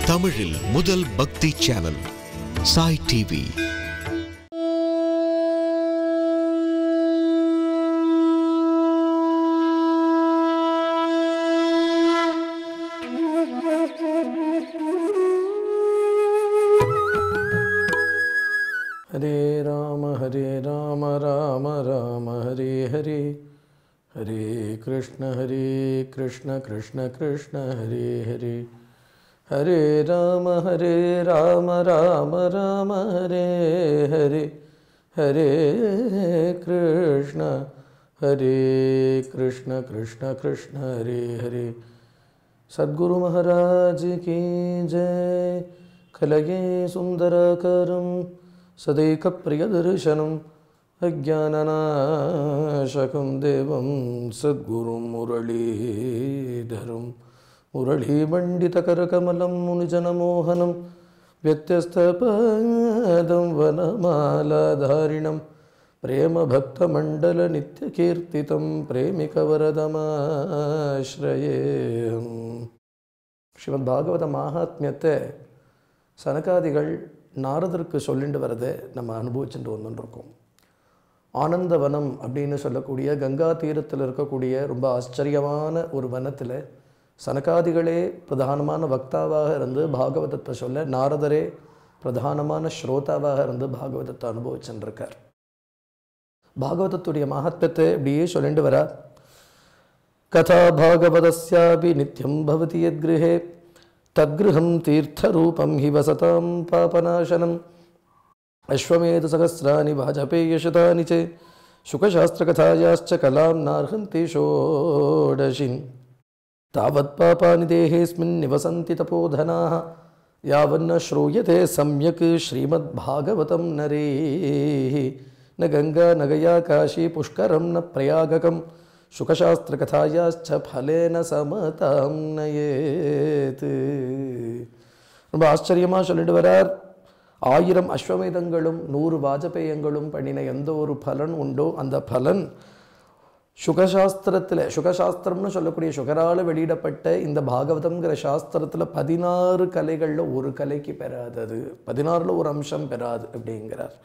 தமிழில் முதல் பக்தி சேனல் சாய் டிவி. ஹரே ராம ராம ராம ஹரே ஹரே, ஹரே கிருஷ்ண கிருஷ்ண கிருஷ்ண ஹரே ஹரே, ஹரே ராம ராம ராம ஹரே ஹரே, ஹரே கிருஷ்ண கிருஷ்ண கிருஷ்ண ஹரே ஹரே. சத்குரு महाराज की जय. कलये सुंदरकरं सदैकप्रियदर्शनम् अज्ञाननाशकं देवं सद्गुरुं मुरलीधरं मुरलीमण्डितकरकमलं मुनिजनमोहनं व्यत्यस्तपदं वनमालाधारिणं प्रेमभक्तमण्डलनित्यकीर्तितं प्रेमिकवरदमाश्रयेऽहम्. ஸ்ரீமத்பாகவத மகாத்மியத்தை சனகாதிகள் நாரதருக்கு சொல்லிட்டு வரதை நம்ம அனுபவிச்சுட்டு வந்துருக்கோம். ஆனந்தவனம் அப்படின்னு சொல்லக்கூடிய கங்கா தீரத்தில் இருக்கக்கூடிய ரொம்ப ஆச்சரியமான ஒரு வனத்தில் சனகாதிகளே பிரதானமான வக்தாவாக இருந்து பாகவதத்தை சொல்ல, நாரதரே பிரதானமான ஸ்ரோதாவாக இருந்து பாகவதத்தை அனுபவிச்சுருக்கார். பாகவதத்துடைய மகத்துவத்தை இப்படியே சொல்லிட்டு வர, கதா பாகவதஸ்யாபி நித்யம் பவதி யத்கிருஹே தத்கிருஹம் தீர்த்தரூபம் ஹி வசதாம் பாபநாசனம் அஸ்வமேத சகஸ்ராணி வாஜபேயசதானி ச சுகசாஸ்திரகதாயாச்ச கலாம் நார்ஹந்தி ஷோடசின் தாவத் பாபானி தேஹேஸ்மின் நிவசந்தி தபோதனாः யாவன்ன ஸ்ரூயதே சம்யக் ஸ்ரீமத் பாகவதம் நரேः ந கங்கா ந கயா காஷி புஷ்கரம் ந பிரயாககம் சுகசாஸ்திரகதாயாச்ச ஃபலேன சமதாம் நயேத். ரொம்ப ஆச்சரியமாக சொல்லிட்டு வரார். 1000 அஸ்வமேதங்களும் 100 வாஜபேயங்களும் பண்ணின எந்த ஒரு பலன் உண்டோ அந்த பலன் சுகசாஸ்திரத்தில், சுகசாஸ்திரம்னு சொல்லக்கூடிய சுகரால் வெளியிடப்பட்ட இந்த பாகவதம்ங்கிற சாஸ்திரத்தில் 16 கலைகளில் ஒரு கலைக்கு பெறாதது, 16ல் ஒரு அம்சம் பெறாது அப்படிங்கிறார்.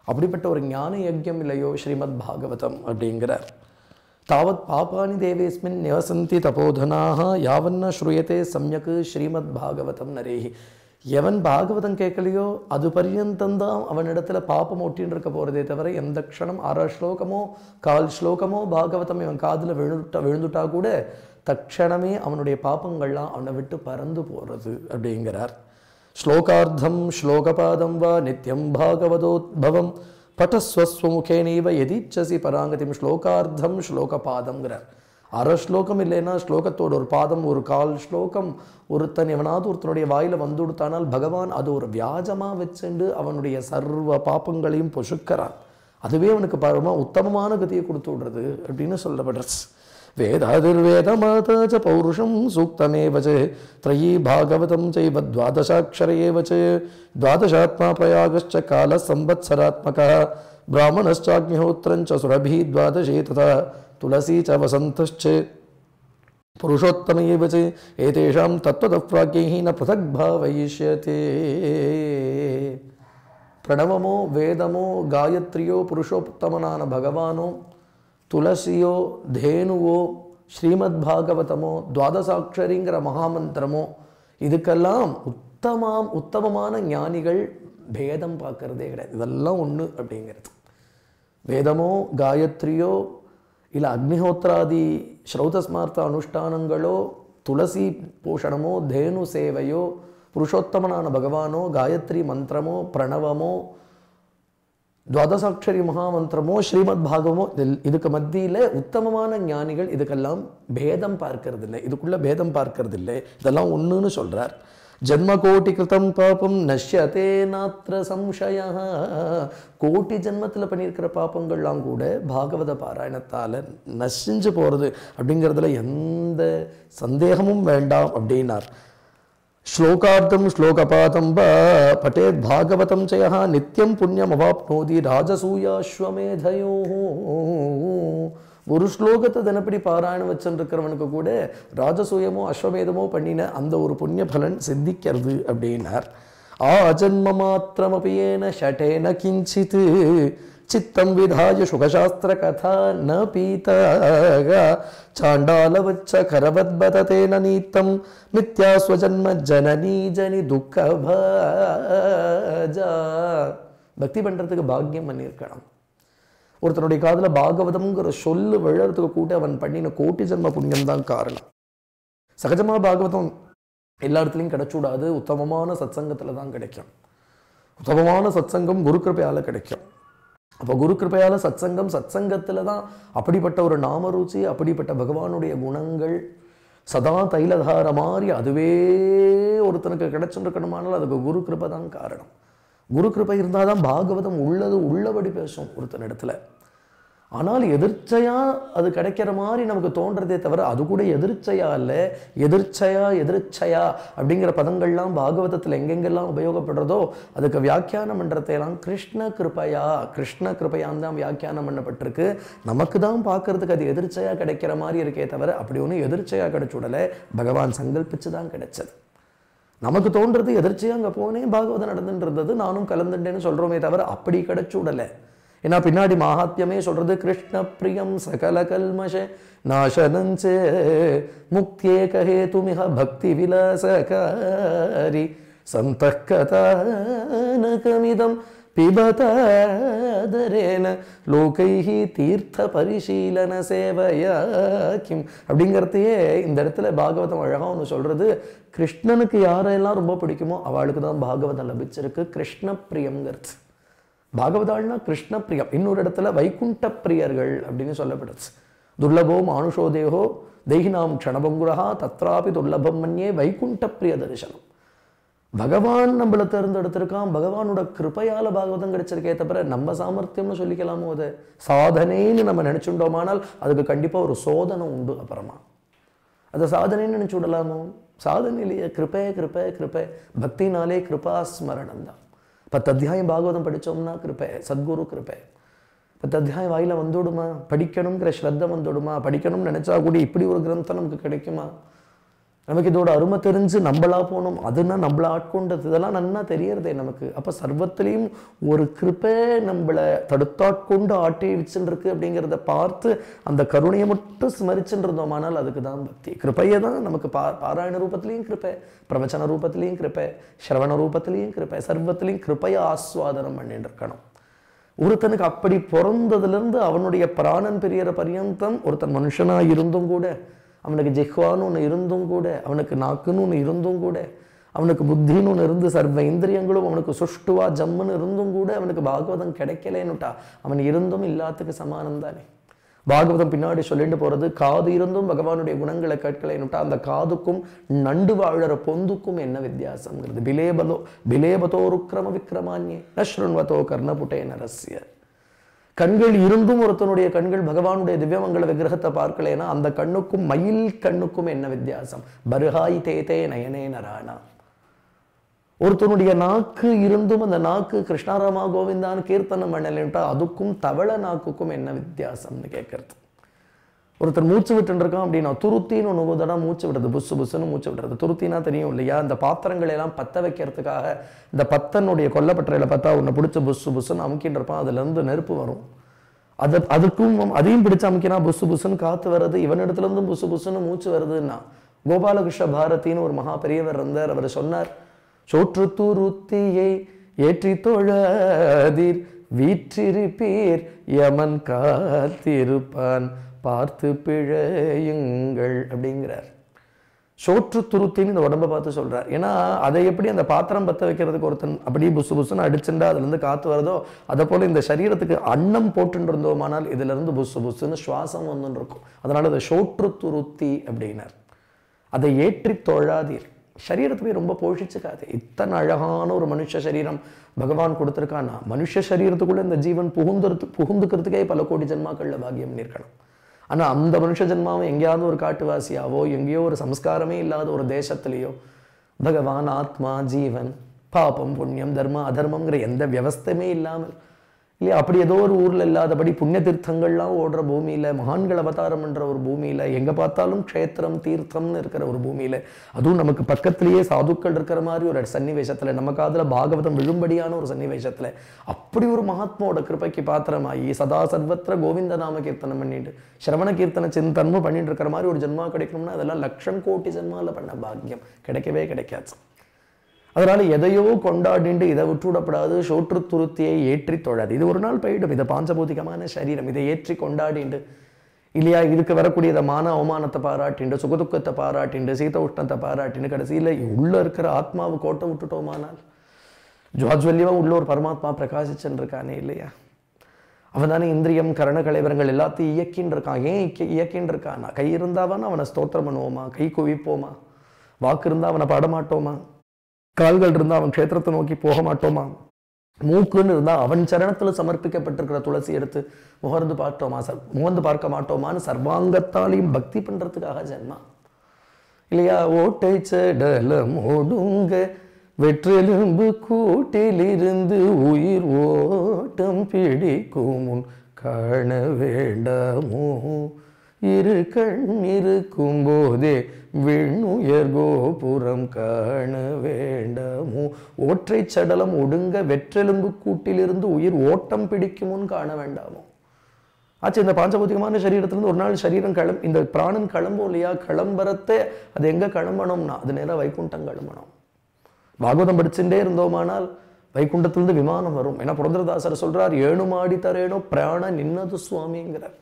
அப்படிப்பட்ட ஒரு ஞான யஜ்யம் இல்லையோ ஸ்ரீமத் பாகவதம் அப்படிங்கிறார். தாவத் பாபானி தேவேஸ்மின் நிவசந்தி தபோதனாக யாவன்ன ஸ்ரூயத்தே சம்யக் ஸ்ரீமத் பாகவதம் நரேஹி. எவன் பாகவதம் கேட்கலையோ அது பர்யந்தந்தான் அவனிடத்துல பாப்பம் ஒட்டின்னு இருக்க போகிறதே தவிர எந்த க்ஷணம் 1/2 ஸ்லோகமோ 1/4 ஸ்லோகமோ பாகவதம் இவன் காதில் விழுந்துட்டா கூட தட்சணமே அவனுடைய பாப்பங்கள்லாம் அவனை விட்டு பறந்து போகிறது அப்படிங்கிறார். ஸ்லோகார்த்தம் ஸ்லோகபாதம் வா நித்யம் பாகவதோத்பவம் பட்டஸ்வஸ்வமுகேனீவ எதிச்சசி பராங்கதிம். ஸ்லோகார்த்தம் ஸ்லோகபாதம்ங்கிறார். 1/2 ஸ்லோகம் இல்லைன்னா ஸ்லோகத்தோட ஒரு பாதம், ஒரு 1/4 ஸ்லோகம் ஒருத்தன் எவனாவது ஒருத்தனுடைய வாயில் வந்து கொடுத்தானால் பகவான் அது ஒரு வியாஜமாக வச்சுண்டு அவனுடைய சர்வ பாப்பங்களையும் பொசுக்கிறான். அதுவே அவனுக்கு பரமா உத்தமமான கதியை கொடுத்து விடுறது அப்படின்னு சொல்லப்படுறது. வேதாதிர்வேதமாதாச்ச பௌருஷம் சூக்தமேவச்ச த்ரயீ பாகவதம் சைவ துவாதசாட்சரேவச்ச துவாதசாத்மா பிரயாகச்ச கால சம்பத்சராத்மகः பிராமணश्चाग्निहोत्रञ्च சுரபி द्वादशे तथा तुलसी च वसन्तश्च पुरुषोत्तमैव च एतेषां तत्त्वतः प्राज्ञैः न पृथक् भावयिष्यते. பிரணவமோ வேதமோ காயத்ரியோ புருஷோத்தமனான பகவானோ துளசியோ தேனுவோ ஸ்ரீமத் பாகவதமோ துவாதசாட்சரிங்கிற மகாமந்திரமோ இதுக்கெல்லாம் உத்தமமான ஞானிகள் பேதம் பார்க்கறதே கிடையாது. இதெல்லாம் ஒன்று அப்படிங்கிறது. வேதமோ காயத்ரியோ இல்லை அக்னிஹோத்ராதி ஸ்ரௌதஸ்மார்த்த அனுஷ்டானங்களோ துளசி போஷணமோ தேனு சேவையோ புருஷோத்தமனான பகவானோ காயத்ரி மந்திரமோ பிரணவமோ துவாதசாட்சரி மகாமந்திரமோ ஸ்ரீமத் பாகவமோ இதுக்கு மத்தியில் உத்தமமான ஞானிகள் இதுக்கெல்லாம் பேதம் பார்க்கறதில்லை, இதுக்குள்ள பேதம் பார்க்கறதில்லை, இதெல்லாம் ஒன்றுன்னு சொல்கிறார். ஜன்மகோட்டி கிருத்தம் பாபம் நஷ்யதே நாத்ர சம்சயா. கோட்டி ஜென்மத்தில் பண்ணியிருக்கிற பாப்பங்கள்லாம் கூட பாகவத பாராயணத்தால் நசிஞ்சு போகிறது அப்படிங்கிறதுல எந்த சந்தேகமும் வேண்டாம் அப்படின்னார். श्लोकार्थम श्लोकपातं वा पठेत् भागवतं च यः नित्यं पुण्यमवाप्नोति राजसूयाश्वमेधयोः ஒரு ஸ்லோகத்தை தினப்படி பாராயணம் வச்சுருக்கிறவனுக்கு கூட ராஜசூயமோ அஸ்வமேதமோ பண்ணின அந்த ஒரு புண்ணிய பலன் சித்திக்கிறது அப்படின்னார். ஆஜன்ம மாத்திரமபியேன ஷடேன கிஞ்சித் சித்தம் விதாய சுகசாஸ்திர கதா ந பீதாக சாண்டாலவச்ச கரவத்பததேன நீத்தம் மித்யாஸ்வஜன்ம ஜனனி ஜனி துக்கபாஜா. பக்தி பண்ணுறதுக்கு பாக்கியம் பண்ணியிருக்கணும். ஒருத்தனுடைய காதில் பாகவதம்ங்கிற சொல்லு விழறதுக்கு கூட அவன் பண்ணின கோட்டி ஜென்ம புண்ணியம் தான் காரணம். சகஜமாக பாகவதம் எல்லா இடத்துலையும் கிடைச்சூடாது. உத்தமமான சத்சங்கத்தில் தான் கிடைக்கும். உத்தமமான சத்சங்கம் குரு கிருபையால் கிடைக்கும். அப்போ குரு கிருபையால் சத்சங்கத்தில் தான் அப்படிப்பட்ட ஒரு நாமருச்சி, அப்படிப்பட்ட பகவானுடைய குணங்கள் சதா தைலதார மாதிரி அதுவே ஒருத்தனுக்கு கிடைச்சுருக்கணுமானால் அதுக்கு குரு கிருபை தான் காரணம். குரு கிருபை இருந்தால் தான் பாகவதம் உள்ளபடி பேசும் ஒருத்தனிடத்துல. ஆனால் எதிர்ச்சையாக அது கிடைக்கிற மாதிரி நமக்கு தோன்றதே தவிர அது கூட எதிர்ச்சையா இல்லை. எதிர்ச்சையா அப்படிங்கிற பதங்கள்லாம் பாகவதத்தில் எங்கெங்கெல்லாம் உபயோகப்படுறதோ அதுக்கு வியாக்கியானம் பண்ணுறதையெல்லாம் கிருஷ்ண கிருபையான் தான் வியாக்கியானம் பண்ணப்பட்டிருக்கு. நமக்கு தான் பார்க்கறதுக்கு அது எதிர்ச்சையாக கிடைக்கிற மாதிரி இருக்கே தவிர அப்படி ஒன்றும் எதிர்ச்சையாக கிடைச்சுடலை. பகவான் சங்கல்பிச்சு தான் கிடைச்சது. நமக்கு தோன்றது எதிர்ச்சியாக அங்கே போனேன், பாகவதம் நடந்துட்டு இருந்தது, நானும் கலந்துட்டேன்னு சொல்கிறோமே தவிர அப்படி கிடைச்சுடலை. ஏன்னா பின்னாடி மகாத்மியமே சொல்றது கிருஷ்ண பிரியம் சகல கல்மஷ நாசனஞ்சே முக்தியே கஹேதுமிஹ பக்தி விலாசகாரி சந்தக்கதானகமிதம் பிபதாதரேன லோகைஹி தீர்த்த பரிசீலன சேவையா கிம். அப்படிங்கிறதையே இந்த இடத்துல பாகவதம் அழகா ஒன்று சொல்றது. கிருஷ்ணனுக்கு யாரெல்லாம் ரொம்ப பிடிக்குமோ அவளுக்கு தான் பாகவதம் லபிச்சிருக்கு. கிருஷ்ண பிரியம்ங்கிறது பாகவதாள்னா கிருஷ்ண பிரியம். இன்னொரு இடத்துல வைகுண்ட பிரியர்கள் அப்படின்னு சொல்லப்படுது. துர்லபோ மானுஷோதேகோ தெய்கினாம் க்ஷணபங்குரஹா தத்ராபி துர்லபம் மன்யே வைகுண்ட பிரிய தரிசனம். பகவான் நம்மளை தேர்ந்தெடுத்திருக்கான். பகவானோட கிருப்பையால பாகவதம் கிடைச்சிருக்கே தவிர நம்ம சாமர்த்தியம்னு சொல்லிக்கலாமோ அது சாதனைன்னு நம்ம நினைச்சுட்டோமானால் அதுக்கு கண்டிப்பாக ஒரு சோதனை உண்டு. அப்புறமா அதை சாதனைன்னு நினைச்சு விடலாமோ? சாதனையிலேயே கிருப்பை பக்தினாலே கிருபா ஸ்மரணம் தான். 10 அத்தியாயம் பாகவதம் படித்தோம்னா கிருப்பை, சத்குரு கிருப்பை. 10 அத்தியாயம் வாயில வந்துடுமா? படிக்கணுங்கிற ஸ்ரத்த வந்துடுமா? படிக்கணும்னு நினைச்சா கூட இப்படி ஒரு கிரந்தம் நமக்கு கிடைக்குமா? நமக்கு இதோட அருமை தெரிஞ்சு நம்மளா போனோம், அதுனா நம்மளை ஆட்கொண்டது, இதெல்லாம் நன்னா தெரியறதே நமக்கு. அப்போ சர்வத்திலையும் ஒரு கிருப்பை நம்மளை தடுத்தாட்கொண்டு ஆட்டி வச்சுருக்கு அப்படிங்கிறத பார்த்து அந்த கருணையை மட்டும் ஸ்மரிச்சுட்டு இருந்தோமானால் அதுக்கு தான் பக்தி. கிருப்பையை தான் நமக்கு பாராயண ரூபத்திலையும் கிருப்பை, பிரவச்சன ரூபத்திலையும் கிருப்பை, ஸ்ரவண ரூபத்திலையும் கிருப்பை, சர்வத்திலையும் கிருப்பையை ஆஸ்வாதனம் பண்ணிட்டு இருக்கணும். ஒருத்தனுக்கு அப்படி பிறந்ததுலேருந்து அவனுடைய பிராணன் பிரியற பரியந்தம் ஒருத்தன் மனுஷனாக இருந்தும் கூட, அவனுக்கு ஜிஹ்வான்னு ஒன்று இருந்தும் கூட, அவனுக்கு நாக்குன்னு ஒன்று இருந்தும் கூட, அவனுக்கு புத்தின்னு ஒன்று இருந்து சர்வ இந்திரியங்களும் அவனுக்கு சுஷ்டுவா ஜம்முன்னு இருந்தும் கூட அவனுக்கு பாகவதம் கிடைக்கலேன்னுட்டா அவன் இருந்தும் இல்லாததுக்கு சமானம் தானே. பாகவதம் பின்னாடி சொல்லிட்டு போகிறது, காது இருந்தும் பகவானுடைய குணங்களை கேட்கலைன்னுட்டா அந்த காதுக்கும் நண்டு வாழற பொந்துக்கும் என்ன வித்தியாசங்கிறது. பிலேபதோ ருக்ரம விக்ரமான்யே நஸ்ருண்வதோ கர்ணபுட்டே நரஸ்ய. கண்கள் இருந்தும் ஒருத்தனுடைய கண்கள் பகவானுடைய திவ்யமங்கள விக்கிரகத்தை பார்க்கலைன்னா அந்த கண்ணுக்கும் மயில் கண்ணுக்கும் என்ன வித்தியாசம். பருஹாய் தேதே நயனே நரானா. ஒருத்தனுடைய நாக்கு இருந்தும் அந்த நாக்கு கிருஷ்ணாராமா கோவிந்தான்னு கீர்த்தனம் பண்ணலைன்ட்டா அதுக்கும் தவள நாக்குக்கும் என்ன வித்தியாசம்னு கேட்கறது. ஒருத்தர் மூச்சு விட்டு இருக்கான் அப்படின்னா துருத்தின்னு ஒன்று தடவை மூச்சு விடுறது, புஸ்ஸு புஸ்ஸுன்னு மூச்சு விடுறது. துருத்தினா தெரியும் இல்லையா? இந்த பாத்திரங்களை எல்லாம் பற்ற வைக்கிறதுக்காக இந்த பத்தனுடைய கொல்லப்பட்டறையில் பார்த்தா ஒன்று பிடிச்ச புஸ்ஸு புஸ்ஸுன்னு அமுக்கின்னு இருப்பான், அதுலேருந்து நெருப்பு வரும். அதையும் பிடிச்சு அமுக்கினா புஸ்ஸு புஸ்ஸுன்னு காற்று வருது, இவனிடத்துலேருந்து புஸ்ஸு புஸ்ஸுன்னு மூச்சு வருதுன்னா. கோபாலகிருஷ்ண பாரதின்னு ஒரு மகா பெரியவர் இருந்தார். அவர் சொன்னார், சோற்று துருத்தியை ஏற்றி தொழாதீர் வீற்றிருப்பீர் யமன் காத்திருப்பான் பார்த்து பிழையுங்கள் அப்படிங்கிறார். சோற்று துருத்தின்னு இந்த உடம்பை பார்த்து சொல்றார். ஏன்னா அதை எப்படி அந்த பாத்திரம் பற்ற வைக்கிறதுக்கு ஒருத்தன் அப்படியே புசு புசுன்னு அடிச்சுட்டா அதுலேருந்து காற்று வருதோ அதை போல இந்த சரீரத்துக்கு அன்னம் போட்டுட்டு இருந்தோமானால் இதுல இருந்து புசு புசுன்னு சுவாசம் வந்துன்னு இருக்கும். அதனால அதை சோற்று துருத்தி அப்படின்னார். அதை ஏற்றி தொழாதீர். சரீரத்தை ரொம்ப போஷிச்சுக்காது. இத்தனை அழகான ஒரு மனுஷ சரீரம் பகவான் கொடுத்துருக்கான்னா மனுஷ சரீரத்துக்குள்ள இந்த ஜீவன் புகுந்துக்கிறதுக்கே பல கோடி ஜென்மாக்கள்ல பாக்கியம் இருக்கணும். ஆனா அந்த மனுஷ ஜென்மாவும் எங்கேயாவது ஒரு காட்டுவாசியாவோ எங்கேயோ ஒரு சம்ஸ்காரமே இல்லாத ஒரு தேசத்திலேயோ பகவான் ஆத்மா ஜீவன் பாபம் புண்ணியம் தர்மம் அதர்மங்கிற எந்த வியவஸ்தையுமே இல்லாமல் இல்லையா? அப்படி ஏதோ ஒரு ஊரில் இல்லாதபடி புண்ணிய தீர்த்தங்கள்லாம் ஓடுற பூமியில், மகான்கள் அவதாரம் என்ற ஒரு பூமியில், எங்கே பார்த்தாலும் க்ஷேத்திரம் தீர்த்தம்னு இருக்கிற ஒரு பூமியில், அதுவும் நமக்கு பக்கத்திலேயே சாதுக்கள் இருக்கிற மாதிரி ஒரு சன்னிவேஷத்தில், நம்ம காதில் பாகவதம் விழும்படியான ஒரு சன்னிவேஷத்தில், அப்படி ஒரு மகாத்மாவோட கிருபைக்கு பாத்திரமாகி சதா சர்வத்திர கோவிந்த நாம கீர்த்தனம் பண்ணிட்டு சிரவண கீர்த்தன சிந்தனமும் பண்ணிட்டு இருக்கிற மாதிரி ஒரு ஜென்மா கிடைக்கணும்னா அதெல்லாம் லட்சம் கோடி ஜென்மாவில் பண்ண பாக்கியம் கிடைக்கவே கிடைக்காது. அதனால எதையோ கொண்டாடிண்டு இதை விட்டுவிடப்படாது. சோற்று துருத்தியை ஏற்றி தொழாது. இது ஒரு நாள் போயிடும். இதை பாஞ்சபூதிகமான சரீரம், இதை ஏற்றி கொண்டாடிண்டு இல்லையா, இதுக்கு வரக்கூடியதை மான அவமானத்தை பாராட்டிண்டு, சுகதுக்கத்தை பாராட்டிண்டு, சீத உஷ்ணத்தை பாராட்டிண்டு, கடைசியில் உள்ள இருக்கிற ஆத்மாவை கோட்டை விட்டுட்டோமானால் ஜுவாஜ்வல்யமா உள்ள ஒரு பரமாத்மா பிரகாசிச்சுன்னு இருக்கானே இல்லையா? அவன் தானே இந்திரியம் கரண கலைவரங்கள் எல்லாத்தையும் இயக்கின்னு இருக்கான். ஏன் இயக்கின்னு இருக்கானா? கை இருந்தாவான அவனை ஸ்தோத்திரம் பண்ணுவோமா? கை குவிப்போமா? வாக்கு இருந்தால் அவனை பாடமாட்டோமா? கால்கள் இருந்தால் அவன் க்ஷேத்திரத்தை நோக்கி போக மாட்டோமா? மூக்குன்னு இருந்தால் அவன் சரணத்தில் சமர்ப்பிக்கப்பட்டிருக்கிற துளசி எடுத்து முகர்ந்து பார்த்தோமா? முகர்ந்து பார்க்க மாட்டோமான்னு சர்வாங்கத்தாலையும் பக்தி பண்ணுறதுக்காக ஜென்மா இல்லையா? ஓட்டை செடலம் ஓடுங்க வெற்றெலும்பு கூட்டிலிருந்து உயிர் ஓட்டம் பிடிக்கும் முன் காண வேண்டாமோ? இரு கண் இருக்கும் போதே விண்ணுயர் கோபுரம் காண வேண்டாமோ? ஒற்றை சடலம் ஒடுங்க வெற்றெலும்பு கூட்டிலிருந்து உயிர் ஓட்டம் பிடிக்குமுன் காண வேண்டாமோ? ஆச்சு. இந்த பாஞ்சபூதிகமான சரீரத்திலிருந்து ஒரு நாள் சரீரம் இந்த பிராணன் கிளம்பும் இல்லையா? கிளம்புறத்தை அது எங்க கிளம்பணும்னா அது நேராக வைகுண்டம் கிளம்பணும். பாகவதம் படிச்சுட்டே இருந்தோமானால் வைகுண்டத்திலிருந்து விமானம் வரும். ஏன்னா புரந்தரதாசர் சொல்றார், ஏணுமாடி தரேனோ பிராண நின்னது சுவாமிங்கிறார்.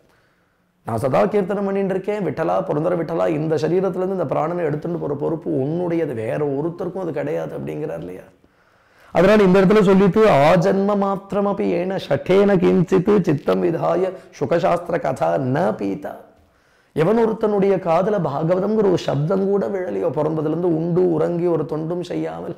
நான் சதா கீர்த்தனம் பண்ணிட்டு இருக்கேன், விட்டலா புரந்தர விட்டலா, இந்த சரீரத்திலேருந்து இந்த பிராணனை எடுத்துட்டு போகிற பொறுப்பு உன்னுடையது, வேற ஒருத்தருக்கும் அது கிடையாது அப்படிங்கிறார் இல்லையா? அதனால் இந்த இடத்துல சொல்லிட்டு ஆஜன்ம மாத்திரம் அப்படி ஏன ஷட்டேன கிஞ்சித்து சித்தம் விதாய சுகசாஸ்திர கதா ந பீதா. எவன் ஒருத்தனுடைய காதல பாகவதம்ங்கிற ஒரு சப்தம் கூட விழலையோ, பிறந்ததுலேருந்து உண்டு உறங்கி ஒரு தொண்டும் செய்யாமல்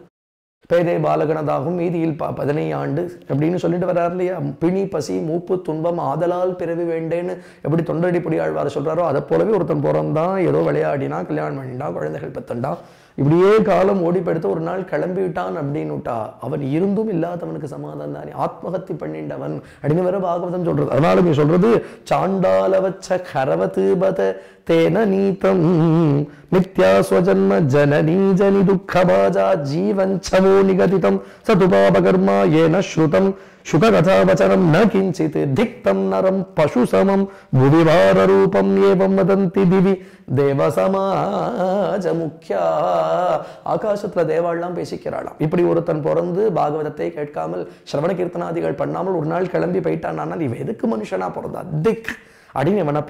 பேதே பாலகனதாகும் மீதியில் 15 ஆண்டு அப்படின்னு சொல்லிட்டு வர்றார் இல்லையா? பிணி பசி மூப்பு துன்பம் ஆதலால் பிறவி வேண்டேன்னு எப்படி தொண்டடி பொடியாழ்வார் சொல்றாரோ அதை போலவே ஒருத்தன் பிறந்தான், ஏதோ விளையாடினா, கல்யாணம் பண்ணிட்டா, குழந்தைகள் பெத்தண்டா, இப்படியே காலம் ஓடிப்படுத்த ஒரு நாள் கிளம்பிவிட்டான் அப்படின்னுட்டா அவன் இருந்தும் இல்லாதவனுக்கு சமாதானம் தானே, ஆத்மஹத்தி பண்ணிண்டவன் அப்படின்னு வேற பாகவதம் சொல்றது. அதனால நீ சொல்றது சாண்டாலவச்ச கரவதுபத தேன நீதம் மித்யா ஸ்வஜன்ம ஜனனீ ஜனி துக்கபாஜா ஜீவஞ்சவோ நிகதிதம் சதுபாபகர்மா ஏன ஸ்ருதம் சுககதாவச்சனம் ந கிஞ்சித் திக்தம் நரம் பசு சமம் புவிவார ரூபம் ஏவம் வதந்தி திவி தேவசமாஜ முக்கியா. ஆகாசத்துல தேவாள்லாம் பேசிக்கிறாளாம். இப்படி ஒருத்தன் பிறந்து பாகவதத்தை கேட்காமல் சிரவண கீர்த்தனாதிகள் பண்ணாமல் ஒரு நாள் கிளம்பி போயிட்டான். இவன் எதுக்கு மனுஷனா பிறந்தா திக் அப்படின்னு இவனை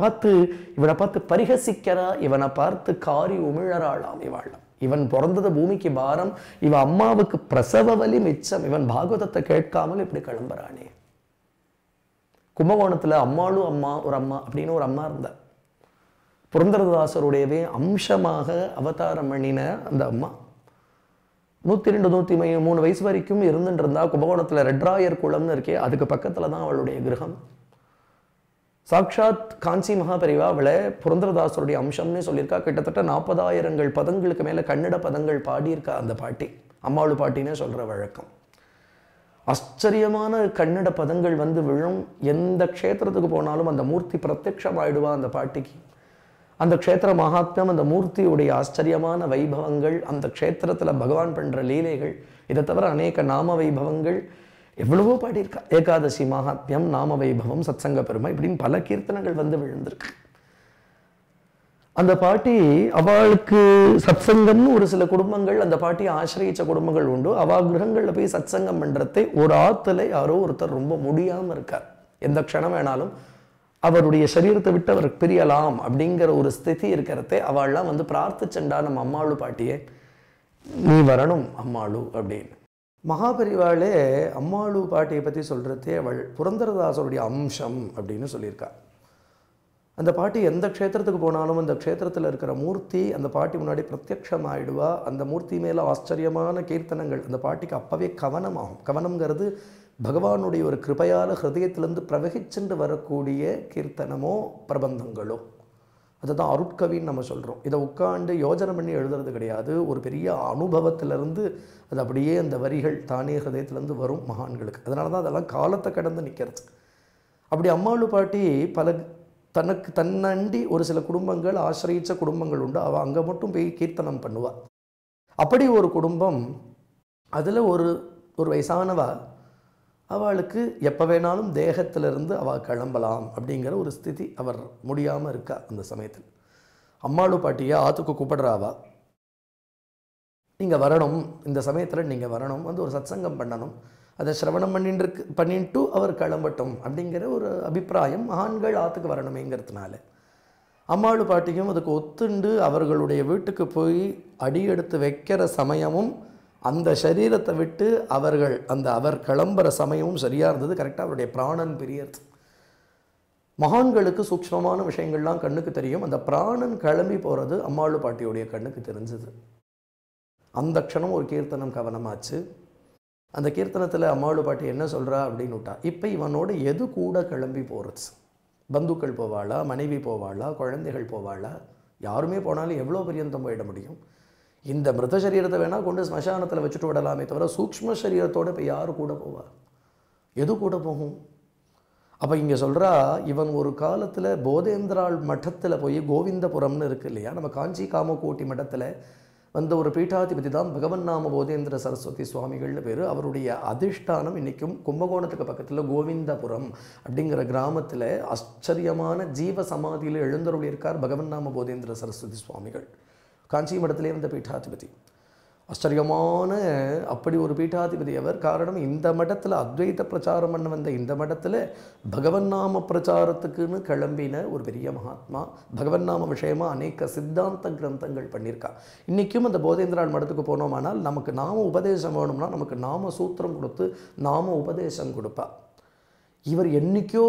பார்த்து பரிகசிக்கிறா, இவனை பார்த்து காரி உமிழறாளாம் இவாளாம். இவன் பிறந்தது பூமிக்கு பாரம், இவன் அம்மாவுக்கு பிரசவ வலி மிச்சம், இவன் பாகவதத்தை கேட்காமல் இப்படி கிளம்புறானே. கும்பகோணத்துல அம்மாளும் அம்மா ஒரு அம்மா அப்படின்னு ஒரு அம்மா இருந்தா, புரந்தரதாசருடையவே அம்சமாக அவதாரம் பண்ணின அந்த அம்மா 102 103 வயசு வரைக்கும் இருந்துட்டு இருந்தா. கும்பகோணத்துல ரெட்ராயர் குளம்னு இருக்கே, அதுக்கு பக்கத்துல தான் அவளுடைய கிரகம். சாக்ஷாத் காஞ்சி மகாபரிவா அவளை புரந்தரதாசருடைய அம்சம்னு சொல்லியிருக்கா. கிட்டத்தட்ட 40,000 பதங்களுக்கு மேல கன்னட பதங்கள் பாடியிருக்கா அந்த பாட்டி. அம்மாளு பாட்டினே சொல்ற வழக்கம். ஆச்சரியமான கன்னட பதங்கள் வந்து விழும். எந்த க்ஷேத்திரத்துக்கு போனாலும் அந்த மூர்த்தி பிரத்யக்ஷமாயிடுவா அந்த பாட்டிக்கு. அந்த க்ஷேத்திர மகாத்மியம், அந்த மூர்த்தியுடைய ஆச்சரியமான வைபவங்கள், அந்த க்ஷேத்திரத்துல பகவான் பண்ற லீலைகள், இதை தவிர அநேக நாம வைபவங்கள் எவ்வளவோ பாடியிருக்கா. ஏகாதசி மகாத்மியம், நாம வைபவம், சத்சங்க பெருமை இப்படின்னு பல கீர்த்தனங்கள் வந்து விழுந்திருக்கு. அந்த பாட்டி அவளுக்கு சத்சங்கம்னு ஒரு சில குடும்பங்கள் அந்த பாட்டியை ஆசிரியிச்ச குடும்பங்கள் உண்டு. அவ கிரகங்கள்ல போய் சத்சங்கம் பண்றதை ஒரு ஆத்துல யாரோ ஒருத்தர் ரொம்ப முடியாம இருக்கார். எந்த க்ஷணம் வேணாலும் அவருடைய சரீரத்தை விட்டு அவர் பிரியலாம் அப்படிங்கிற ஒரு ஸ்திதி இருக்கிறதே அவள்லாம் வந்து பிரார்த்திச்சண்டா நம்ம அம்மாளு பாட்டியே, நீ வரணும் அம்மாளு அப்படின்னு. மகாபரிவாளே அம்மாளு பாட்டியை பற்றி சொல்கிறதே அவள் புரந்தரதாசருடைய அம்சம் அப்படின்னு சொல்லியிருக்கா. அந்த பாட்டி எந்த க்ஷேத்திரத்துக்கு போனாலும் அந்த க்ஷேத்திரத்தில் இருக்கிற மூர்த்தி அந்த பாட்டி முன்னாடி பிரத்யக்ஷமாயிடுவா. அந்த மூர்த்தி மேலே ஆச்சரியமான கீர்த்தனங்கள் அந்த பாட்டிக்கு அப்பவே கவனமாகும். கவனம்ங்கிறது பகவானுடைய ஒரு கிருபையால் ஹிருதயத்திலிருந்து பிரவகிச்சென்று வரக்கூடிய கீர்த்தனமோ பிரபந்தங்களோ அதை தான் அருட்கவின்னு நம்ம சொல்கிறோம். இதை உட்காந்து யோஜனை பண்ணி எழுதுறது கிடையாது. ஒரு பெரிய அனுபவத்திலேருந்து அது அப்படியே அந்த வரிகள் தானே ஹதயத்திலேருந்து வரும் மகான்களுக்கு. அதனால தான் அதெல்லாம் காலத்தை கடந்து நிற்கிறது. அப்படி அம்மாளு பாட்டி பல தன்னண்டி ஒரு சில குடும்பங்கள் ஆசிரியிச்ச குடும்பங்கள் உண்டு. அவள் அங்கே மட்டும் போய் கீர்த்தனம் பண்ணுவாள். அப்படி ஒரு குடும்பம், அதில் ஒரு வயசானவா, அவளுக்கு எப்போ வேணாலும் தேகத்திலிருந்து அவள் கிளம்பலாம் அப்படிங்கிற ஒரு ஸ்திதி அவர் முடியாமல் இருக்கா. அந்த சமயத்தில் அம்மாளு பாட்டியை ஆற்றுக்கு கூப்பிடுறாவா, நீங்கள் வரணும், இந்த சமயத்தில் நீங்கள் வரணும், வந்து ஒரு சத்சங்கம் பண்ணணும், அதை சிரவணம் பண்ணிட்டு அவர் கிளம்பட்டும் அப்படிங்கிற ஒரு அபிப்பிராயம் மகான்கள் ஆற்றுக்கு வரணுமேங்கிறதுனால அம்மாளு பாட்டியும் அதுக்கு ஒத்துண்டு அவர்களுடைய வீட்டுக்கு போய் அடியெடுத்து வைக்கிற சமயமும் அந்த சரீரத்தை விட்டு அவர் கிளம்புற சமயமும் சரியாக இருந்தது. கரெக்டாக அவருடைய பிராணன் பிரியறது. மகான்களுக்கு சூக்ஷ்மமான விஷயங்கள்லாம் கண்ணுக்கு தெரியும். அந்த பிராணன் கிளம்பி போகிறது அம்மாளு பாட்டியுடைய கண்ணுக்கு தெரிஞ்சது. அந்த க்ஷணம் ஒரு கீர்த்தனம் கவனமாச்சு. அந்த கீர்த்தனத்தில் அம்மாளு பாட்டி என்ன சொல்கிறா அப்படின்னு விட்டா, இப்போ இவனோட எது கூட கிளம்பி போகிறது? பந்துக்கள் போவாளா, மனைவி போவாளா, குழந்தைகள் போவாளா? யாருமே போனாலும் எவ்வளோ பரியந்தம் போயிட முடியும்? இந்த மிருத சரீரத்தை வேணால் கொண்டு ஸ்மசானத்தில் வச்சுட்டு விடலாமே தவிர சூக்ஷ்ம சரீரத்தோடு இப்போ யார் கூட போவார்? எது கூட போகும்? அப்போ இங்கே சொல்கிறா, இவன் ஒரு காலத்தில் போதேந்திராள் மட்டத்தில் போய் கோவிந்தபுரம்னு இருக்கு இல்லையா, நம்ம காஞ்சி காமகோட்டி மட்டத்தில் வந்த ஒரு பீட்டாதிபதி தான் பகவன் நாம போதேந்திர சரஸ்வதி சுவாமிகள்னு பேர். அவருடைய அதிஷ்டானம் இன்றைக்கும் கும்பகோணத்துக்கு பக்கத்தில் கோவிந்தபுரம் அப்படிங்கிற கிராமத்தில் ஆச்சரியமான ஜீவ சமாதியில் எழுந்தருளி இருக்கார் பகவன் நாம போதேந்திர சரஸ்வதி சுவாமிகள். காஞ்சி மடத்திலே வந்த பீட்டாதிபதி, ஆச்சரியமான அப்படி ஒரு பீட்டாதிபதி அவர். காரணம், இந்த மடத்தில் அத்வைத பிரச்சாரம் பண்ண வந்த இந்த மடத்தில் பகவன் நாம பிரச்சாரத்துக்குன்னு கிளம்பின ஒரு பெரிய மகாத்மா. பகவன் நாம விஷயமாக அநேக சித்தாந்த கிரந்தங்கள் பண்ணியிருக்கா. இன்றைக்கும் அந்த போதேந்திராள் மடத்துக்கு போனோமானால் நமக்கு நாம உபதேசம் வேணும்னா நமக்கு நாம சூத்திரம் கொடுத்து நாம உபதேசம் கொடுப்பா. இவர் என்னைக்கோ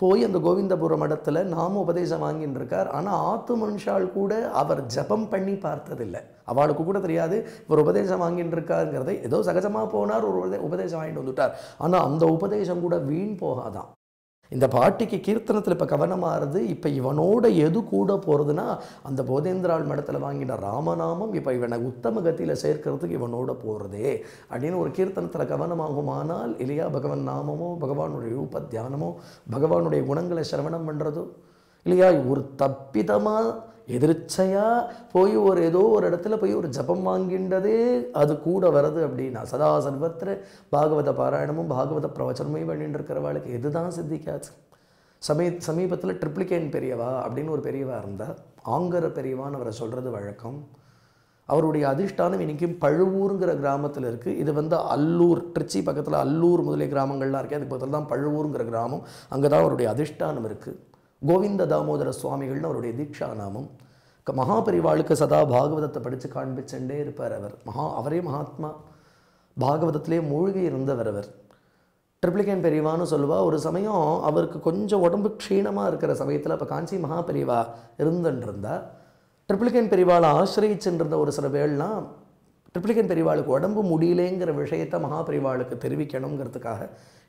போய் அந்த கோவிந்தபுரம் மடத்தில் நாம உபதேசம் வாங்கின்னு இருக்கார். ஆனால் ஆத்து மனுஷால் கூட அவர் ஜபம் பண்ணி பார்த்ததில்லை. அவளுக்கு கூட தெரியாது இவர் உபதேசம் வாங்கின்னு இருக்காருங்கிறதை. ஏதோ சகஜமாக போனார், ஒரு உபதேசம் வாங்கிட்டு வந்துட்டார். ஆனால் அந்த உபதேசம் கூட வீண் போகாதான். இந்த பாட்டிக்கு கீர்த்தனத்தில் இப்போ கவனமாகிறது. இப்போ இவனோட எது கூட போகிறதுனா அந்த போதேந்திராள் மடத்தில் வாங்கின ராமநாமம் இப்போ இவனை உத்தம கத்தியில் சேர்க்கிறதுக்கு இவனோட போகிறதே அப்படின்னு ஒரு கீர்த்தனத்தில் கவனமாகுமானால் இல்லையா, பகவான் நாமமோ பகவானுடைய ரூப தியானமோ பகவானுடைய குணங்களை சிரவணம் பண்ணுறதோ இல்லையா, ஒரு தப்பிதமாக எதிர்ச்சையாக போய் ஏதோ ஒரு இடத்துல போய் ஒரு ஜபம் வாங்கின்றதே அது கூட வருது அப்படின்னா சதா சர்வத்திர பாகவத பாராயணமும் பாகவத பிரவச்சனமே பண்ணிட்டு இருக்கிறவாளுக்கு எதுதான் சித்திக்காது. சமீபத்தில் ட்ரிப்ளிகேன் பெரியவா அப்படின்னு ஒரு பெரியவா இருந்தால், ஆங்கர பெரியவான்னு அவரை சொல்கிறது வழக்கம். அவருடைய அதிஷ்டானம் இன்றைக்கும் பழுவூருங்கிற கிராமத்தில் இருக்குது. இது அல்லூர், திருச்சி பக்கத்தில் அல்லூர் முதலிய கிராமங்கள்லாம் இருக்குது. அதுக்கு பக்கத்தில் தான் பழுவூருங்கிற கிராமம். அங்கே தான் அவருடைய அதிஷ்டானம் இருக்குது. கோவிந்த தாமோதர சுவாமிகள்னு அவருடைய தீட்சா நாமம். மகாபரிவாளுக்கு சதா பாகவதத்தை படித்து காண்பிச்சுட்டே இருப்பார் அவர். அவரே மகாத்மா, பாகவதத்திலே மூழ்கி இருந்தவர் அவர். ட்ரிப்ளிகேன் பெரியவான்னு சொல்லுவா. ஒரு சமயம் அவருக்கு கொஞ்சம் உடம்பு க்ஷீணமாக இருக்கிற சமயத்தில் அப்போ காஞ்சி மகாபெரிவா இருந்துருந்தா, ட்ரிப்ளிகேன் பெரியவாளை ஆசிரியிச்சுருந்த ஒரு சில பேர்லாம் ட்ரிப்ளிகேன் பெரியவாளுக்கு உடம்பு முடியலேங்கிற விஷயத்தை மகாபெரிவாளுக்கு தெரிவிக்கணுங்கிறதுக்காக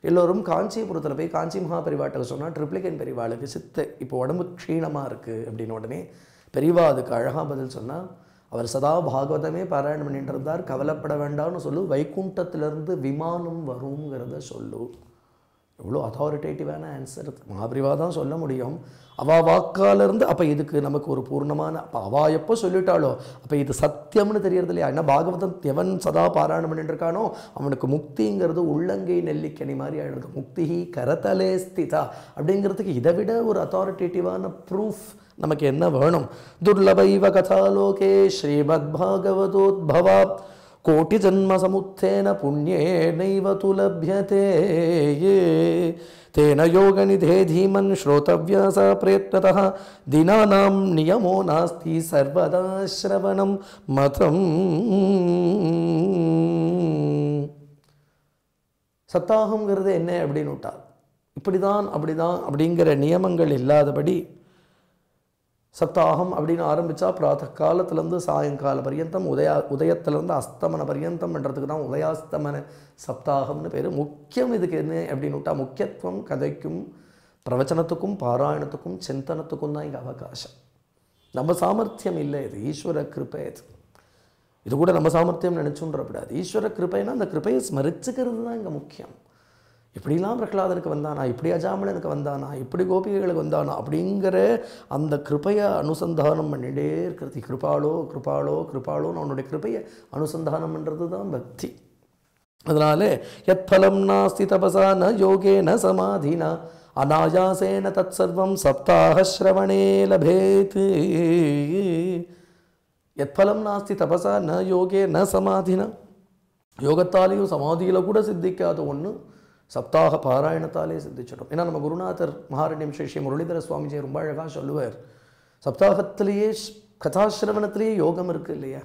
எல்லோரும் காஞ்சிபுரத்தில் போய் காஞ்சி மகாபெரிவாட்ட சொன்னால் ட்ரிப்ளிகேன் பெரியவாளுக்கு இப்போ உடம்பு க்ஷீணமாக இருக்குது அப்படின்னு உடனே பெரியவா அதுக்கு அழகாக பதில் சொன்னால், அவர் சதா பாகவதமே பாராயணம் பண்ணிட்டு இருந்தார், கவலைப்பட வேண்டாம்னு சொல்லு, வைகுண்டத்திலிருந்து விமானம் வருங்கிறத சொல்லு. எவ்வளோ அத்தாரிட்டேட்டிவான ஆன்சர் மகாபெரிவா தான் சொல்ல முடியும். அவள் வாக்காலிருந்து அப்போ இதுக்கு நமக்கு ஒரு பூர்ணமான, அப்போ அவள் எப்போ சொல்லிட்டாளோ அப்போ இது சத்தியம்னு தெரியறது இல்லையா. ஏன்னா பாகவதம் எவன் சதா பாராயணம் பண்ணிட்டு இருக்கானோ அவனுக்கு முக்திங்கிறது உள்ளங்கை நெல்லிக்கனி மாதிரி ஆயிடுறது. முக்தி கரதலே ஸ்திதா அப்படிங்கிறதுக்கு இதை விட ஒரு அத்தாரிட்டேட்டிவான ப்ரூஃப் நமக்கு என்ன வேணும்? துர்லபைவ கதாலோகே ஸ்ரீமத் பாகவதோத்பவா கோட்டி ஜன்ம சமுத்தேன புண்ணியேனைவ துலப்யதே தேன யோகநிதே தீமன் ஸ்ரோதவ்யாச பிரயத்னதः தினானாம் நியமோ நாஸ்தி சர்வதா ஸ்ரவணம் மதம். சத்தாகங்கிறது என்ன அப்படின்னு விட்டார். இப்படிதான் அப்படிதான் அப்படிங்கிற நியமங்கள் இல்லாதபடி சப்தாகம் அப்படின்னு ஆரம்பித்தா பிராத்த காலத்துலேருந்து சாயங்கால பரியந்தம் உதயத்திலேருந்து அஸ்தமன பரியந்தம்ன்றதுக்கு தான் உதயாஸ்தமன சப்தாகம்னு பேர். முக்கியம் இதுக்கு என்ன அப்படின்னு விட்டால் முக்கியத்துவம் கதைக்கும் பிரவச்சனத்துக்கும் பாராயணத்துக்கும் சிந்தனத்துக்கும் தான் இங்கே அவகாசம். நம்ம சாமர்த்தியம் இல்லை, இது ஈஸ்வர கிருபை. இது கூட நம்ம சாமர்த்தியம் நினச்சுன்றப்படாது. ஈஸ்வர கிருபைனா அந்த கிருபையை ஸ்மரிச்சுக்கிறது தான் இங்கே முக்கியம். இப்படிலாம் பிரகலாதனுக்கு வந்தானா, இப்படி அஜாமலனுக்கு வந்தானா, இப்படி கோபிகைகளுக்கு வந்தானா அப்படிங்கிற அந்த கிருபையை அனுசந்தானம் பண்ணிகிட்டே இருக்கிறது. கிருபாலோ கிருபாலோ கிருபாலோன்னு அவனுடைய கிருபையை அனுசந்தானம் பண்ணுறது தான் பக்தி. அதனால யத் பலம் நாஸ்தி தபசா ந யோகே ந சமாதினா அநாயாசேன தத் சர்வம் சப்தாக ஸ்ரவணே லபேத். யத் பலம் நாஸ்தி தபசா ந யோகே ந சமாதினா, யோகத்தாலேயும் சமாதியில் கூட சித்திக்காத ஒன்று சப்தாக பாராயணத்தாலே சித்திச்சிடும். ஏன்னா நம்ம குருநாதர் மகாரண்யம் ஸ்ரீ முரளிதர சுவாமிஜி ரொம்ப அழகாக சொல்லுவார், சப்தாகத்திலேயே கதாசிரவணத்திலேயே யோகம் இருக்குது இல்லையா.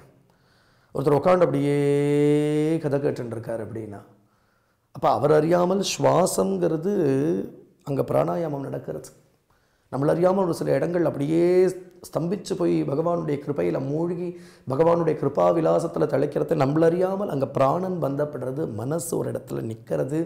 ஒருத்தர் உட்காந்து அப்படியே கதை கேட்டுருக்கார் அப்படின்னா, அப்போ அவர் அறியாமல் சுவாசங்கிறது அங்கே பிராணாயாமம் நடக்கிறது. நம்மள அறியாமல் ஒரு சில இடங்கள் அப்படியே ஸ்தம்பிச்சு போய் பகவானுடைய கிருபையில் மூழ்கி பகவானுடைய கிருபா விலாசத்தில் தலைக்கிறது. நம்மளறியாமல் அங்கே பிராணன் பந்தப்படுறது, மனசு ஒரு இடத்துல நிற்கிறது.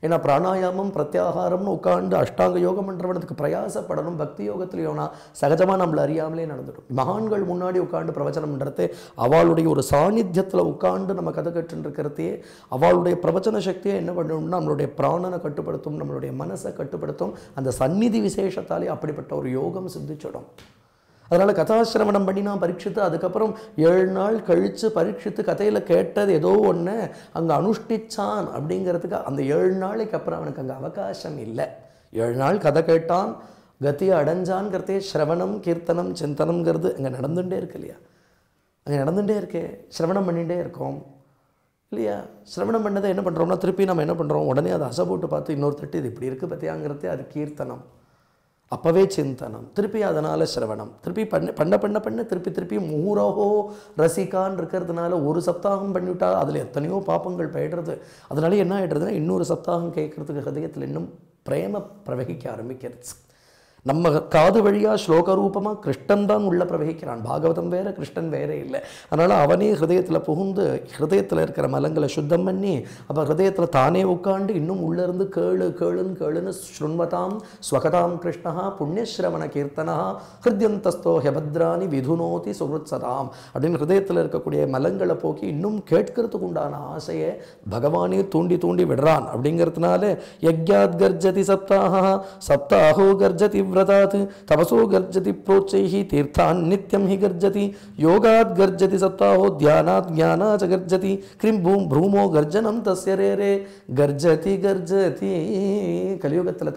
ஏன்னா பிராணாயாமம் பிரத்யாகாரம்னு உட்காந்து அஷ்டாங்க யோகம் பண்ணுறவனுக்கு பிரயாசப்படணும். பக்தி யோகத்துலையோனா சகஜமாக நம்மளை அறியாமலே நடந்துடும். மகான்கள் முன்னாடி உட்காந்து பிரவச்சனம் பண்ணுறதே, அவளுடைய ஒரு சாநித்தியத்தில் உட்காந்து நம்ம கதை கற்றுருக்கிறதே, அவளுடைய பிரவச்சன சக்தியை என்ன பண்ணணும்னா நம்மளுடைய பிராணனை கட்டுப்படுத்தும், நம்மளுடைய மனசை கட்டுப்படுத்தும். அந்த சந்நிதி விசேஷத்தாலே அப்படிப்பட்ட ஒரு யோகம் சித்திச்சிடும். அதனால் கதாசிரவணம் பண்ணி நான் பரீட்சித்து அதுக்கப்புறம் 7 நாள் கழித்து பரீட்சித்து கதையில் கேட்டது ஏதோ ஒன்று அங்கே அனுஷ்டிச்சான் அப்படிங்கிறதுக்கு அந்த 7 நாளைக்கு அப்புறம் அவனுக்கு அங்கே அவகாசம் இல்லை. 7 நாள் கதை கேட்டான், கத்தியை அடைஞ்சான்ங்கிறதே ஸ்ரவணம் கீர்த்தனம் சிந்தனம்ங்கிறது அங்கே நடந்துகிட்டே இருக்கு இல்லையா. அங்கே நடந்துகிட்டே இருக்கே, சிரவணம் பண்ணிகிட்டே இருக்கோம் இல்லையா. சிரவணம் பண்ணதை என்ன பண்ணுறோம்னா திருப்பி நம்ம என்ன பண்ணுறோம், உடனே அதை அசை போட்டு பார்த்து இன்னொரு தட்டு இது இப்படி இருக்குது பற்றியாங்கிறதே அது கீர்த்தனம், அப்போவே சிந்தனம், திருப்பி அதனால் சிரவணம், திருப்பி பண்ண திருப்பி மூரஹோ ரசிகான்னு இருக்கிறதுனால ஒரு சப்தாகம் பண்ணிவிட்டா அதில் எத்தனையோ பாப்பங்கள் போயிடுறது. அதனால என்ன ஆகிடுறதுன்னா இன்னொரு சப்தாகம் கேட்குறதுக்கு ஹதயத்தில் இன்னும் பிரேம பிரவகிக்க ஆரம்பிக்கிறது. நம்ம காது வழியாக ஸ்லோக ரூபமாக கிருஷ்ணன் தான் உள்ளே பிரவகிக்கிறான். பாகவதம் வேறு கிருஷ்ணன் வேறே இல்லை. அதனால் அவனே ஹிருதயத்தில் புகுந்து ஹிருதயத்தில் இருக்கிற மலங்களை சுத்தம் பண்ணி அப்போ ஹிருதயத்தில் தானே உட்காண்டு இன்னும் உள்ளேருந்து கேளுன்னு ஸ்ருண்வதாம் ஸ்வகதாம் கிருஷ்ணா புண்ணியஸ்ரவண கீர்த்தனா ஹிருத்யந்தஸ்தோ ஹெபத்ராணி விதுனோதி சுருத்சதாம் அப்படின்னு ஹிருதயத்தில் இருக்கக்கூடிய மலங்களை போக்கி இன்னும் கேட்கறதுக்கு உண்டான ஆசையை பகவானே தூண்டி விடுறான். அப்படிங்கிறதுனால யக்யாத் கர்ஜதி சப்தாஹோ கர்ஜதி व्रतात् तपसो गर्जति प्रोच्चैः तीर्थान् नित्यं हि गर्जति योगात् गर्जति सप्ताहो ध्यानात् ज्ञानात् गर्जति क्रीं भ्रूमो गर्जनं तस्य रे गर्जति கலியுகத்தில்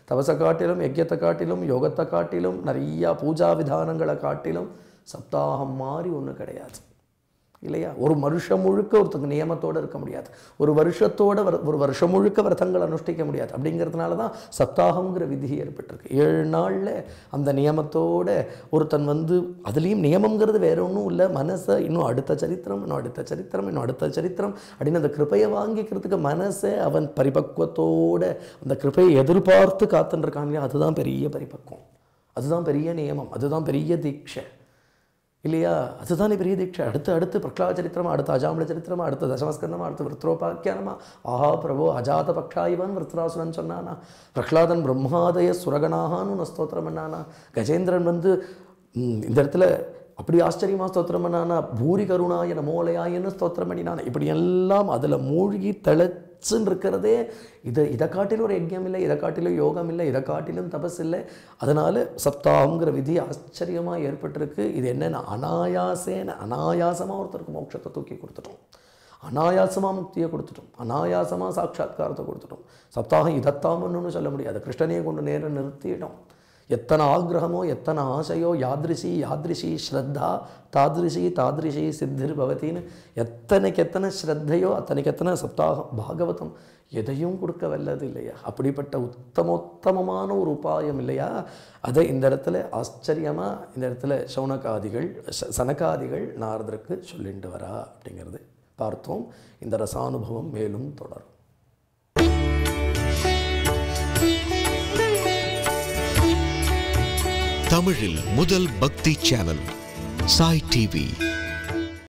தபசை காட்டிலும் யஜ்யத்தை காட்டிலும் யோகத்தை காட்டிலும் நிறையா பூஜா விதானங்களை காட்டிலும் சப்தாகம் மாதிரி ஒன்று கிடையாது இல்லையா. ஒரு வருஷம் முழுக்க ஒருத்தங்க நியமத்தோடு இருக்க முடியாது, ஒரு வருஷம் முழுக்க விரதங்கள் அனுஷ்டிக்க முடியாது. அப்படிங்கிறதுனால தான் சப்தாகங்கிற விதி ஏற்பட்டிருக்கு. 7 நாளில் அந்த நியமத்தோடு ஒருத்தன் அதுலேயும் நியமங்கிறது வேற ஒன்றும் இல்லை, மனசை இன்னும் அடுத்த சரித்திரம் அப்படின்னு அந்த கிருப்பையை வாங்கிக்கிறதுக்கு மனசை அவன் பரிபக்குவத்தோடு அந்த கிருப்பையை எதிர்பார்த்து காத்துருக்கான் இல்லையா. அதுதான் பெரிய பரிபக்குவம், அதுதான் பெரிய நியமம், அதுதான் பெரிய தீட்சை இல்லையா. அதுதானே பெரிய தீட்சை. அடுத்து பிரகலாத சரித்திரமா, அடுத்து அஜாமல சரித்திரமா, அடுத்து தசமஸ்கந்தமா, அடுத்து விருத்ரோபாக்கியானமா. ஆஹா பிரபு அஜாத பக்ஷாயிவான் விருத்ராசுரன் சொன்னானா, பிரகலாதன் பிரம்மாதய சுரகனாகான்னு ஸ்தோத்திரம் பண்ணானா, கஜேந்திரன் இந்த இடத்துல அப்படி ஆச்சரியமாக ஸ்தோத்திரம் பண்ணானா, பூரி கருணாய நமோலயாயன்னு ஸ்தோத்திரம் பண்ணினானா. இப்படி எல்லாம் அதில் மூழ்கி தழைச்சுன்னு இருக்கிறதே இதை காட்டிலும் ஒரு யஜ்யம் இல்லை, இதை காட்டிலும் யோகம் இல்லை, இதை காட்டிலும் தபஸ் இல்லை. அதனால் சப்தாகங்கிற விதி ஆச்சரியமாக ஏற்பட்டிருக்கு. இது என்னென்ன அனாயாசமாக ஒருத்தருக்கு மோட்சத்தை தூக்கி கொடுத்துட்டோம், அனாயாசமாக முக்தியை கொடுத்துட்டோம், அனாயாசமாக சாட்சாத்காரத்தை கொடுத்துட்டோம். சப்தாகம் இதைத்தாமன்னு சொல்ல முடியாது, கிருஷ்ணனையே கொண்டு நேரம் நிறுத்திட்டோம். எத்தனை ஆக்ரகமோ எத்தனை ஆசையோ யாதிருஷி ஸ்ரத்தா தாதிருஷி சித்திர் பவத்தின்னு எத்தனை ஸ்ரத்தையோ அத்தனைக்கு சப்தாகம் பாகவதம் எதையும் கொடுக்க வல்லது இல்லையா. அப்படிப்பட்ட உத்தமோத்தமமான ஒரு உபாயம் இல்லையா. அதை இந்த இடத்துல ஆச்சரியமாக இந்த இடத்துல சனகாதிகள் நாரதருக்கு சொல்லிட்டு வரா அப்படிங்கிறது பார்த்தோம். இந்த ரசானுபவம் மேலும் தொடரும். தமிழில் முதல் பக்தி சேனல் சாய் டிவி.